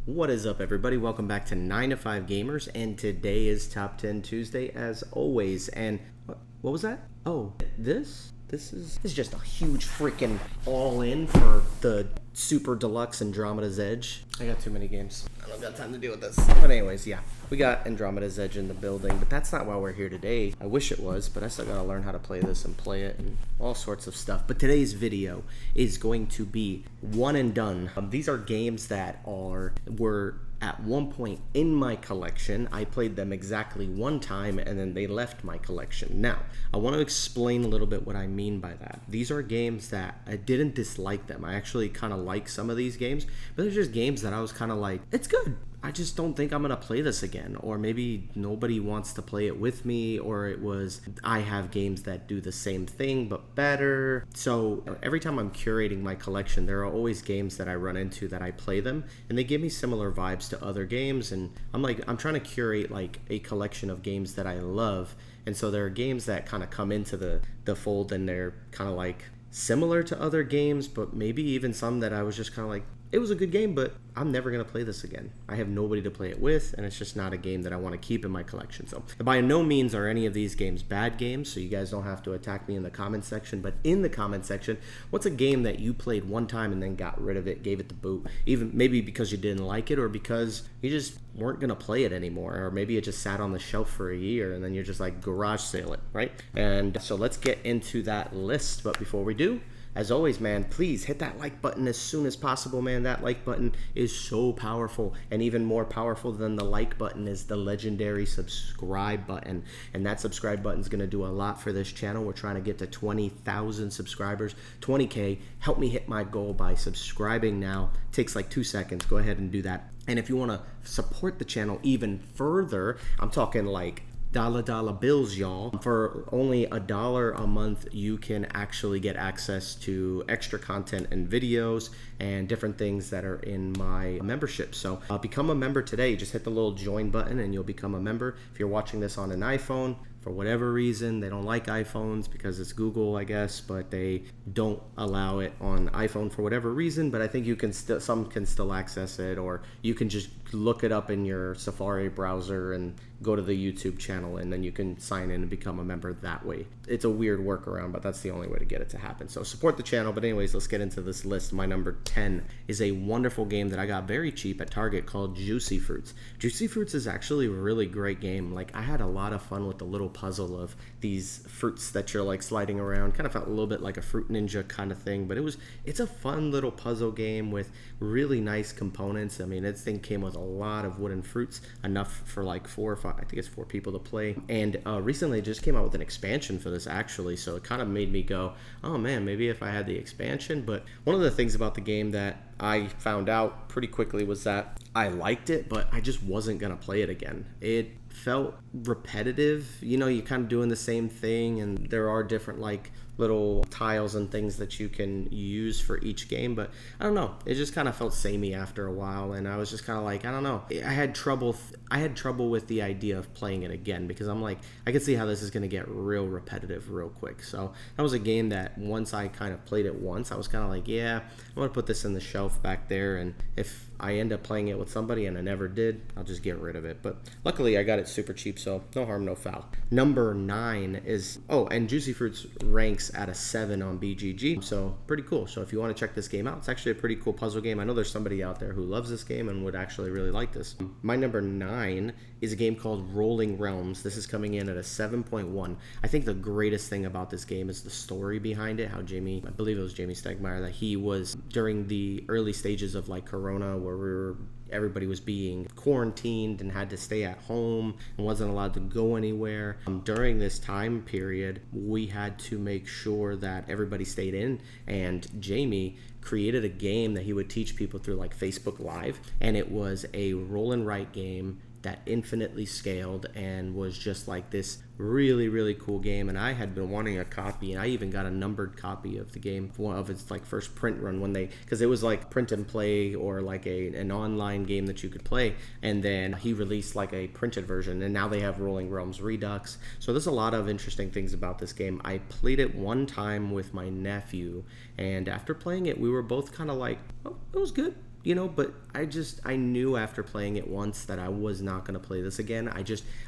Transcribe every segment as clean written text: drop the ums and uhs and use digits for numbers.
What is up, everybody? Welcome back to 9 to 5 Gamers, and today is Top 10 Tuesday as always. And what was that? Oh, this is just a huge freaking all-in for the Super Deluxe Andromeda's Edge. I got too many games. I don't got time to deal with this. But anyways, yeah, we got Andromeda's Edge in the building, but that's not why we're here today. I wish it was, but I still gotta learn how to play this and play it and all sorts of stuff. But today's video is going to be one and done. These are games that were at one point in my collection. I played them exactly one time and then they left my collection. Now, I want to explain a little bit what I mean by that. These are games that I didn't dislike them. I actually kind of like some of these games, but they're just games that I was kind of like, it's good. I just don't think I'm going to play this again. Or maybe nobody wants to play it with me, or it was, I have games that do the same thing but better. So every time I'm curating my collection, there are always games that I run into that I play them, and they give me similar vibes to other games. And I'm trying to curate like a collection of games that I love. And so there are games that kind of come into the fold, and they're kind of like similar to other games, but maybe even some that I was just kind of like, it was a good game, but I'm never going to play this again. I have nobody to play it with, and it's just not a game that I want to keep in my collection. So by no means are any of these games bad games, so you guys don't have to attack me in the comment section. But in the comment section, what's a game that you played one time and then got rid of it, gave it the boot, even maybe because you didn't like it, or because you just weren't going to play it anymore, or maybe it just sat on the shelf for a year and then you're just like, garage sale it, right? And so let's get into that list. But before we do, as always, man, please hit that like button as soon as possible, man. That like button is so powerful, and even more powerful than the like button is the legendary subscribe button. And that subscribe button is going to do a lot for this channel. We're trying to get to 20,000 subscribers, 20K. Help me hit my goal by subscribing now. It takes like 2 seconds. Go ahead and do that. And if you want to support the channel even further, I'm talking like dollar bills, y'all. For only $1 a month, you can actually get access to extra content and videos and different things that are in my membership. So become a member today. Just hit the little join button and you'll become a member. If you're watching this on an iPhone, for whatever reason, they don't like iPhones because it's Google, I guess, but they don't allow it on iPhone for whatever reason. But I think you can some can still access it, or you can just look it up in your Safari browser and go to the YouTube channel, and then you can sign in and become a member that way. It's a weird workaround, but that's the only way to get it to happen. So support the channel. But anyways, let's get into this list. My number 10 is a wonderful game that I got very cheap at Target called Juicy Fruits. Juicy Fruits is actually a really great game. Like, I had a lot of fun with the little puzzle of these fruits that you're like sliding around. Kind of felt a little bit like a Fruit Ninja kind of thing, but it's a fun little puzzle game with really nice components. I mean, this thing came with a lot of wooden fruits, enough for like 4 or 5, I think it's 4 people to play. And recently it just came out with an expansion for this, actually, so it kind of made me go, oh man, maybe if I had the expansion. But one of the things about the game that I found out pretty quickly was that I liked it, but I just wasn't gonna play it again. It felt repetitive. You know, you're kind of doing the same thing, and there are different like little tiles and things that you can use for each game, but I don't know, it just kind of felt samey after a while, and I was just kind of like, I don't know, I had trouble with the idea of playing it again, because I'm like, I can see how this is going to get real repetitive real quick. So that was a game that once I kind of played it once, I was kind of like, yeah, I'm going to put this in the shelf back there, and if I end up playing it with somebody and I never did, I'll just get rid of it. But luckily I got it super cheap, so no harm, no foul. Number 9 is, and Juicy Fruits ranks at a 7 on BGG, so pretty cool. So if you want to check this game out, it's actually a pretty cool puzzle game. I know there's somebody out there who loves this game and would actually really like this. My number 9 is a game called Rolling Realms. This is coming in at a 7.1. I think the greatest thing about this game is the story behind it, how I believe it was Jamie Stegmaier, that he was during the early stages of like Corona, where everybody was being quarantined and had to stay at home and wasn't allowed to go anywhere. During this time period, we had to make sure that everybody stayed in, and Jamie created a game that he would teach people through like Facebook Live, and it was a roll and write game that infinitely scaled and was just like this really, really cool game. And I had been wanting a copy, and I even got a numbered copy of the game, one of its like first print run, because it was like print and play, or like an online game that you could play. And then he released like a printed version, and now they have Rolling Realms Redux. So there's a lot of interesting things about this game. I played it one time with my nephew, and after playing it, we were both kind of like, oh, it was good. but I knew after playing it once that I was not going to play this again.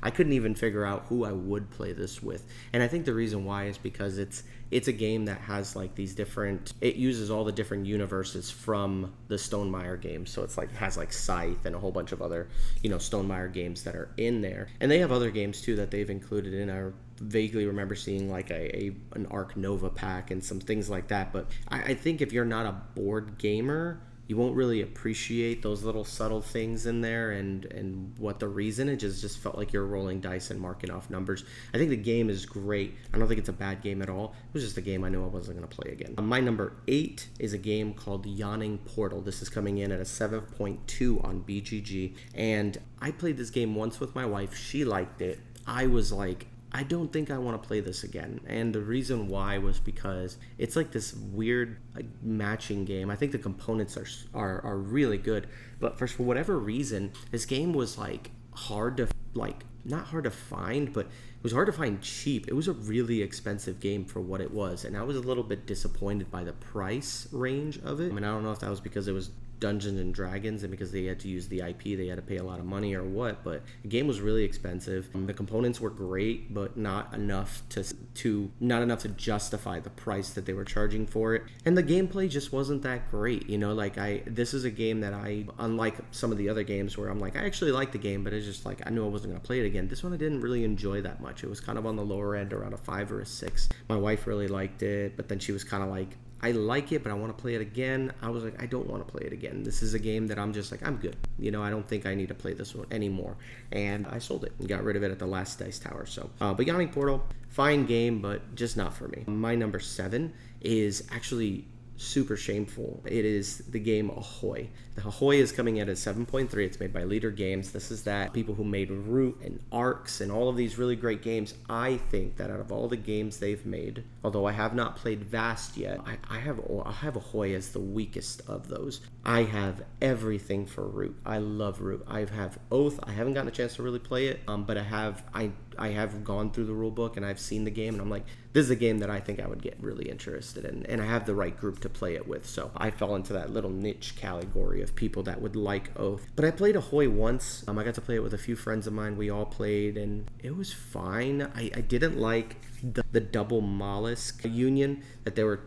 I couldn't even figure out who I would play this with. And I think the reason why is because it's a game that has like these different, it uses all the different universes from the Stonemaier games. So it's like, it has like Scythe and a whole bunch of other, Stonemaier games that are in there. And they have other games too that they've included in. I vaguely remember seeing like an Ark Nova pack and some things like that. But I think if you're not a board gamer, you won't really appreciate those little subtle things in there and what the reason. It just felt like you're rolling dice and marking off numbers. I think the game is great. I don't think it's a bad game at all. It was just a game I knew I wasn't going to play again. My number 8 is a game called Yawning Portal. This is coming in at a 7.2 on BGG. And I played this game once with my wife. She liked it. I was like, I don't think I want to play this again. And the reason why was because it's like this weird matching game. I think the components are really good, but for whatever reason, this game was like hard to not hard to find, but it was hard to find cheap. It was a really expensive game for what it was, and I was a little bit disappointed by the price range of it. I mean, I don't know if that was because it was Dungeons and Dragons and because they had to use the IP they had to pay a lot of money or what, but the game was really expensive. The components were great, but not enough to justify the price that they were charging for it, and the gameplay just wasn't that great. This is a game that unlike some of the other games where I'm like, I actually like the game, but it's just like I knew I wasn't going to play it again. This one I didn't really enjoy that much. It was kind of on the lower end, around a 5 or a 6. My wife really liked it, but then she was kind of like, I like it, but I want to play it again. I was like, I don't want to play it again. This is a game that I'm just like, I'm good. I don't think I need to play this one anymore. And I sold it and got rid of it at the last Dice Tower. So, but Yawning Portal, fine game, but just not for me. My number 7 is actually super shameful. It is the game Ahoy. The Ahoy is coming in at 7.3. It's made by Leader Games. This is that people who made Root and Arcs and all of these really great games. I think that out of all the games they've made, although I have not played Vast yet, I have Ahoy as the weakest of those. I have everything for Root. I love Root. I have Oath. I haven't gotten a chance to really play it, but I have gone through the rule book and I've seen the game, and I'm like, this is a game that I think I would get really interested in, and I have the right group to play it with. So I fell into that little niche category of people that would like Oath. But I played Ahoy once. I got to play it with a few friends of mine. We all played, and it was fine. I didn't like the double mollusk union, that there were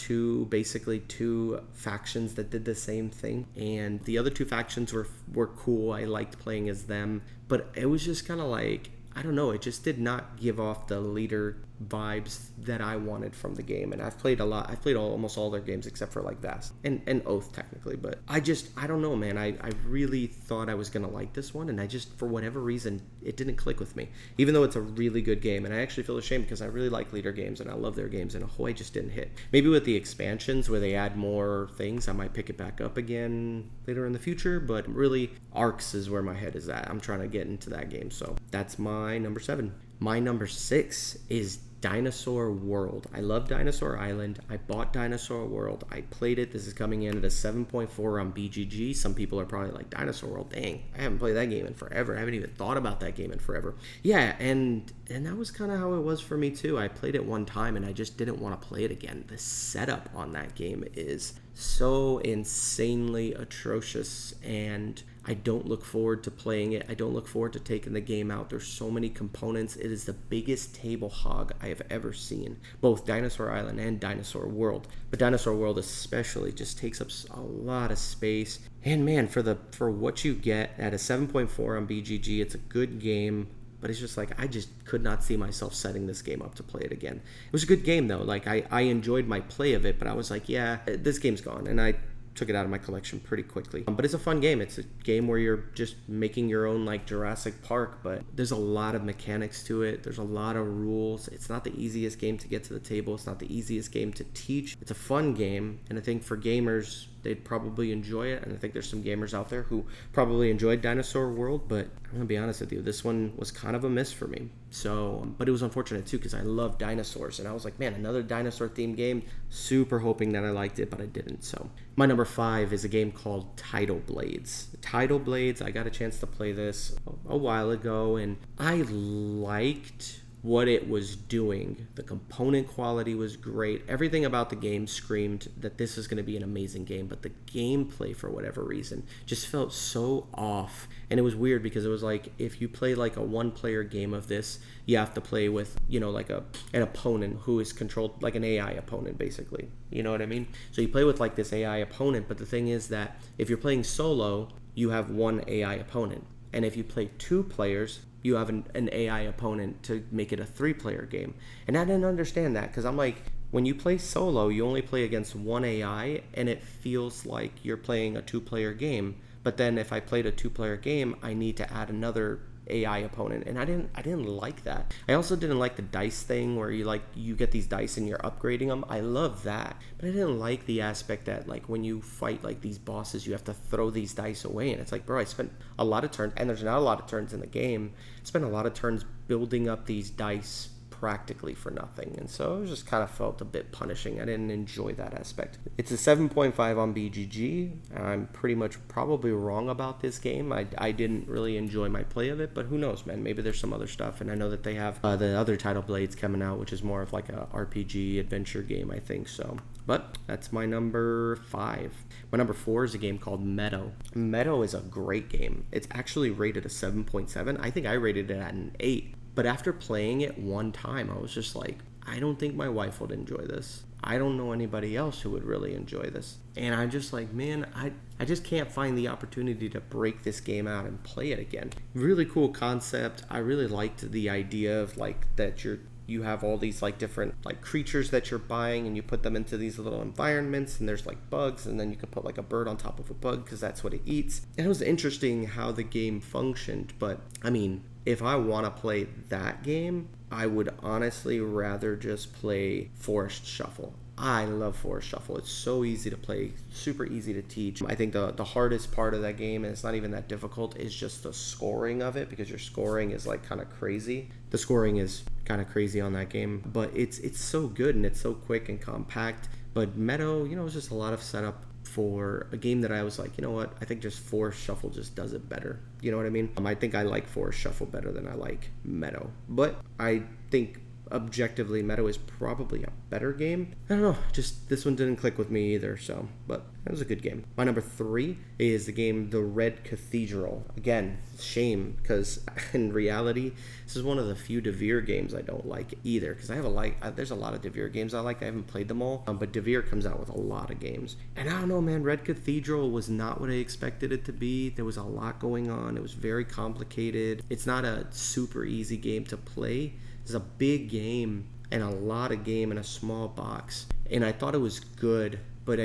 basically two factions that did the same thing, and the other two factions were cool. I liked playing as them, but it was just kind of like, I don't know, it just did not give off the leader vibes that I wanted from the game. And I've played almost all their games except for like Vast and Oath technically, but I don't know, man. I really thought I was gonna like this one, and I just, for whatever reason, it didn't click with me, even though it's a really good game. And I actually feel ashamed because I really like Leader Games and I love their games, and Ahoy just didn't hit. Maybe with the expansions where they add more things, I might pick it back up again later in the future, but really Arcs is where my head is at. I'm trying to get into that game. So that's my number 7. My number 6 is Dinosaur World. I love Dinosaur Island. I bought Dinosaur World. I played it. This is coming in at a 7.4 on BGG. Some people are probably like, Dinosaur World, dang, I haven't played that game in forever. I haven't even thought about that game in forever. Yeah, and that was kind of how it was for me too. I played it one time and I just didn't want to play it again. The setup on that game is so insanely atrocious, and I don't look forward to playing it. I don't look forward to taking the game out. There's so many components. It is the biggest table hog I have ever seen, both Dinosaur Island and Dinosaur World. But Dinosaur World especially just takes up a lot of space. And man, for what you get at a 7.4 on BGG, it's a good game. But it's just like, I just could not see myself setting this game up to play it again. It was a good game though. Like I enjoyed my play of it, but I was like, yeah, this game's gone. And I took it out of my collection pretty quickly. But it's a fun game. It's a game where you're just making your own like Jurassic Park, but there's a lot of mechanics to it. There's a lot of rules. It's not the easiest game to get to the table. It's not the easiest game to teach. It's a fun game, and I think for gamers, they'd probably enjoy it. And I think there's some gamers out there who probably enjoyed Dinosaur World, but I'm gonna be honest with you, this one was kind of a miss for me. So, but it was unfortunate too, because I love dinosaurs, and I was like, man, another dinosaur themed game. Super hoping that I liked it, but I didn't. So my number 5 is a game called Tidal Blades. Tidal Blades, I got a chance to play this a while ago, and I liked what it was doing. The component quality was great. Everything about the game screamed that this is going to be an amazing game, but the gameplay, for whatever reason, just felt so off. And it was weird because it was like, if you play like a one-player game of this, you have to play with, like an opponent who is controlled, like an AI opponent, basically. You know what I mean? So you play with like this AI opponent, but the thing is that if you're playing solo, you have one AI opponent. And if you play 2 players, you have an AI opponent to make it a 3-player game. And I didn't understand that, because I'm like, when you play solo, you only play against one AI, and it feels like you're playing a 2-player game. But then if I played a 2-player game, I need to add another AI opponent, and I didn't like that. I also didn't like the dice thing where you get these dice and you're upgrading them. I love that, but I didn't like the aspect that like when you fight like these bosses, you have to throw these dice away, and it's like, bro, I spent a lot of turns, and there's not a lot of turns in the game. I spent a lot of turns building up these dice practically for nothing, and so it just kind of felt a bit punishing. I didn't enjoy that aspect. It's a 7.5 on BGG. I'm pretty much probably wrong about this game. I didn't really enjoy my play of it, but who knows, man? Maybe there's some other stuff, and I know that they have the other Tidal Blades coming out, which is more of like a RPG adventure game, I think so. But that's my number 5. My number 4 is a game called Meadow. Meadow is a great game. It's actually rated a 7.7. I think I rated it at an 8. But after playing it one time, I was just like, I don't think my wife would enjoy this. I don't know anybody else who would really enjoy this. And I'm just like, man, I just can't find the opportunity to break this game out and play it again. Really cool concept. I really liked the idea of like that you have all these like different like creatures that you're buying, and you put them into these little environments, and there's like bugs, and then you can put like a bird on top of a bug because that's what it eats. And it was interesting how the game functioned, but I mean, if I want to play that game, I would honestly rather just play Forest Shuffle. I love Forest Shuffle. It's so easy to play, super easy to teach. I think the hardest part of that game, and it's not even that difficult, is just the scoring of it, because your scoring is like kind of crazy. The scoring is kind of crazy on that game, but it's so good, and it's so quick and compact. But Meadow, it's just a lot of setup for a game that I was like, you know what, I think just Forest Shuffle just does it better. You know what I mean? I think I like Forest Shuffle better than I like Meadow. But I think objectively Meadow is probably a better game. I don't know, just this one didn't click with me either, so, but it was a good game. My number 3 is the game The Red Cathedral. Again, shame, because in reality, this is one of the few Devere games I don't like either, because there's a lot of Devere games I like. I haven't played them all, but Devere comes out with a lot of games. And I don't know, man, Red Cathedral was not what I expected it to be. There was a lot going on. It was very complicated. It's not a super easy game to play. It's a big game and a lot of game in a small box. And I thought it was good, but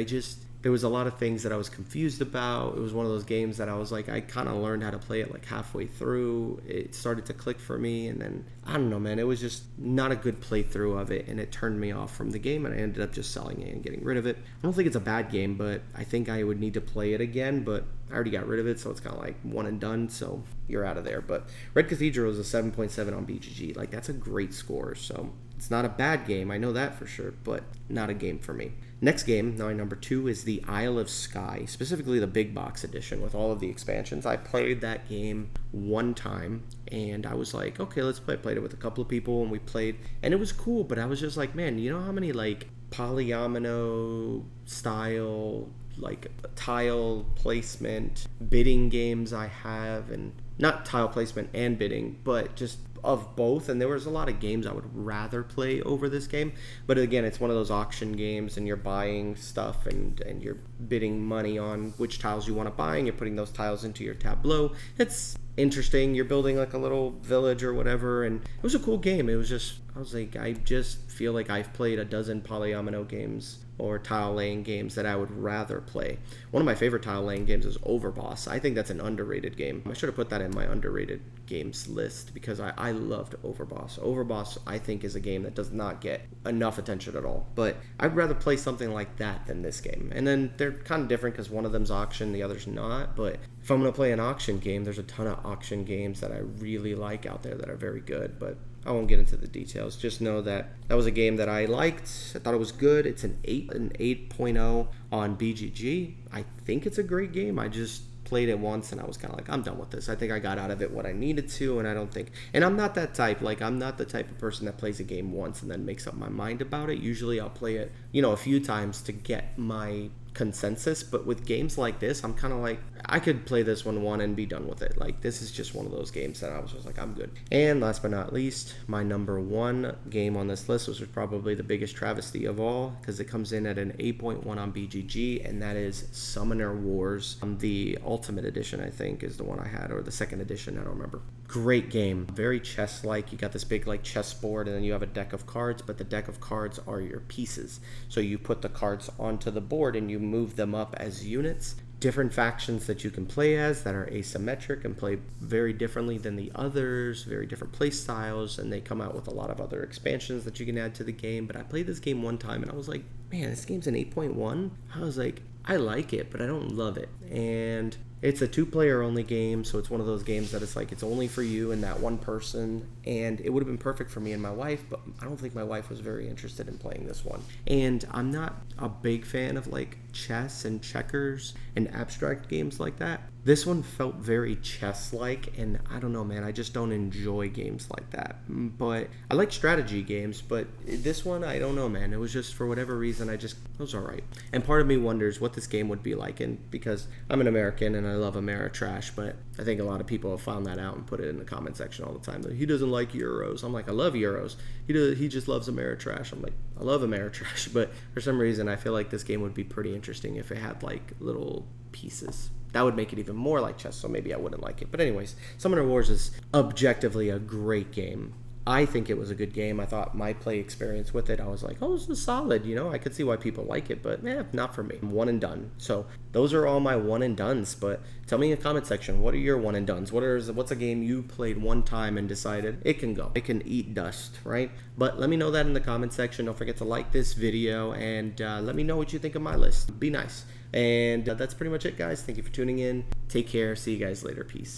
there was a lot of things that I was confused about. It was one of those games that I was like, I kind of learned how to play it like halfway through. It started to click for me, and then, I don't know, man, it was just not a good playthrough of it, and it turned me off from the game, and I ended up just selling it and getting rid of it. I don't think it's a bad game, but I think I would need to play it again, but I already got rid of it, so it's kind of like one and done, so you're out of there. But Red Cathedral is a 7.7 on BGG. Like, that's a great score, so it's not a bad game, I know that for sure, but not a game for me. Next game, my number 2, is the Isle of Skye, specifically the big box edition with all of the expansions. I played that game one time, and I was like, okay, let's play. I played it with a couple of people, and we played, and it was cool, but I was just like, man, you know how many like polyomino style, like tile placement bidding games I have, and not tile placement and bidding, but just of both, and there was a lot of games I would rather play over this game. But again, it's one of those auction games, and you're buying stuff and you're bidding money on which tiles you want to buy, and you're putting those tiles into your tableau. It's interesting. You're building like a little village or whatever, and it was a cool game. It was just, I was like, I just feel like I've played a dozen polyomino games or tile laying games that I would rather play. One of my favorite tile laying games is Overboss. I think that's an underrated game. I should have put that in my underrated games list, because I loved Overboss. Overboss, I think, is a game that does not get enough attention at all. But I'd rather play something like that than this game. And then they're kind of different because one of them's auction, the other's not. But if I'm going to play an auction game, there's a ton of auction games that I really like out there that are very good. But I won't get into the details. Just know that that was a game that I liked. I thought it was good. It's an 8.0 on BGG. I think it's a great game. I just played it once and I was kind of like, I'm done with this. I think I got out of it what I needed to, and I don't think, and I'm not that type. Like, I'm not the type of person that plays a game once and then makes up my mind about it. Usually I'll play it, you know, a few times to get my consensus, but with games like this, I'm kind of like, I could play this one and be done with it. Like, this is just one of those games that I was just like, I'm good. And last but not least, my number one game on this list, which was probably the biggest travesty of all, because it comes in at an 8.1 on BGG, and that is Summoner Wars. The Ultimate Edition, I think, is the one I had, or the second edition, I don't remember. Great game, very chess-like. You got this big like chessboard, and then you have a deck of cards, but the deck of cards are your pieces. So you put the cards onto the board and you move them up as units. Different factions that you can play as that are asymmetric and play very differently than the others, very different play styles, and they come out with a lot of other expansions that you can add to the game. But I played this game one time and I was like, man, this game's an 8.1. I was like, I like it, but I don't love it. And it's a 2-player only game, so it's one of those games that it's like it's only for you and that one person, and it would have been perfect for me and my wife, but I don't think my wife was very interested in playing this one. And I'm not a big fan of like chess and checkers and abstract games like that. This one felt very chess-like, and I don't know, man, I just don't enjoy games like that. But I like strategy games, but this one, I don't know, man. It was just, for whatever reason, it was all right. And part of me wonders what this game would be like, and because I'm an American and I love Ameritrash, but I think a lot of people have found that out and put it in the comment section all the time. That he doesn't like Euros. I'm like, I love Euros. He just loves Ameritrash. I'm like, I love Ameritrash, but for some reason, I feel like this game would be pretty interesting if it had like little pieces. That would make it even more like chess, so maybe I wouldn't like it. But anyways, Summoner Wars is objectively a great game. I think it was a good game. I thought my play experience with it, I was like, oh, this is solid. You know, I could see why people like it, but not for me. One and done. So those are all my one and dones. But tell me in the comment section, what are your one and dones? What's a game you played one time and decided it can go? It can eat dust, right? But let me know that in the comment section. Don't forget to like this video and let me know what you think of my list. Be nice. And that's pretty much it, guys. Thank you for tuning in. Take care. See you guys later. Peace.